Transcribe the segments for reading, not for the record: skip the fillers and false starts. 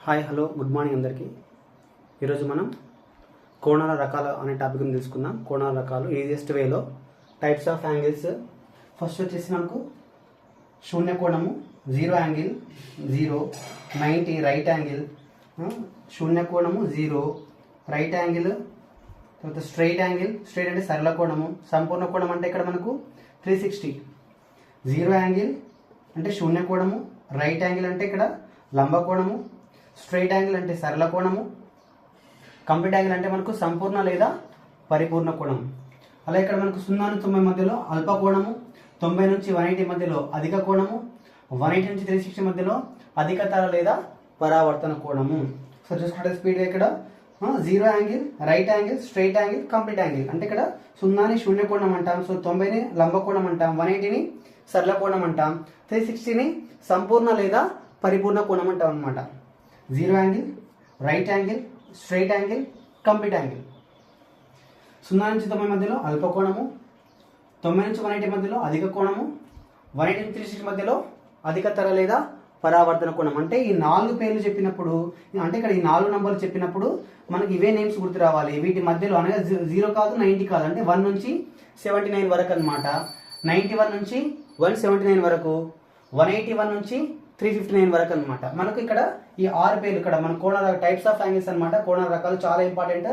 Hi hello good morning అందరికీ. ఈరోజు మనం కోణాల రకాలు అనే టాపిక్ని తెలుసుకుందాం. కోణాల రకాలు ఈజియెస్ట్ వేలో టైప్స్ ఆఫ్ యాంగిల్స్. ఫస్ట్ వచ్చేసి మనకు శూన్య కోణము, జీరో యాంగిల్, 0, 90 రైట్ యాంగిల్, శూన్య కోణము 0, రైట్ యాంగిల్, తర్వాత స్ట్రైట్ యాంగిల్. స్ట్రైట్ అంటే సరళ కోణము, సంపూర్ణ కోణం అంటే ఇక్కడ మనకు 360. జీరో యాంగిల్ అంటే శూన్య కోణము, రైట్ యాంగిల్ అంటే ఇక్కడ లంబ కోణము, స్ట్రైట్ యాంగిల్ అంటే సరళ కోణము, కంప్లీట్ యాంగిల్ అంటే మనకు సంపూర్ణ లేదా పరిపూర్ణ కోణం. అలా ఇక్కడ మనకు 0 నుంచి 90 మధ్యలో అల్ప కోణము, 90 నుంచి 180 మధ్యలో అధిక కోణము, 180 నుంచి 360 మధ్యలో అధికతర లేదా పరావర్తన కోణము. సో చూసుకుంటే స్పీడ్గా ఇక్కడ zero angle, right angle, straight angle, complete angle అంటే ఇక్కడ 0ని శూన్య కోణం అంటాం, సో 90ని లంబ కోణం అంటాం, 180ని సరళ కోణం అంటాం, 360ని సంపూర్ణ లేదా పరిపూర్ణ కోణం అంటాం అనమాట. Zero angle, right angle, straight angle, complete angle. 0 నుంచి 90 మధ్యలో అల్ప కోణము, 90 నుంచి 180 మధ్యలో అధిక కోణము, 180 నుంచి 360 మధ్యలో అధికతర లేదా పరావర్తన కోణం. అంటే ఈ 4 పేర్లు చెప్పినప్పుడు, అంటే ఇక్కడ ఈ 4 నంబర్లు చెప్పినప్పుడు మనకి ఇవే నేమ్స్ గుర్తు రావాలి. వీటి మధ్యలో అనగా 0 కాదు, 90 కాదు, అంటే 1 నుంచి 79 వరకు అనమాట. 91 నుంచి 179 వరకు, 181 నుంచి 359 వరకు అనమాట. మనకు ఇక్కడ ఈ 6 పేర్లు ఇక్కడ మన కోణాల టైప్స్ ఆఫ్ యాంగిల్స్ అనమాట. కోణాల రకాలు చాలా ఇంపార్టెంట్.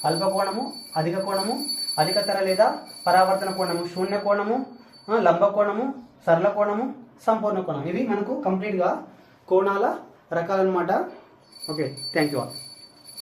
అల్ప కోణము, అధిక కోణము, అధికతర లేదా పరావర్తన కోణము, శూన్య కోణము, లంబ కోణము, సరళ కోణము, సంపూర్ణ కోణం. ఇవి మనకు కంప్లీట్గా కోణాల రకాలు అనమాట. Okay, thank you all.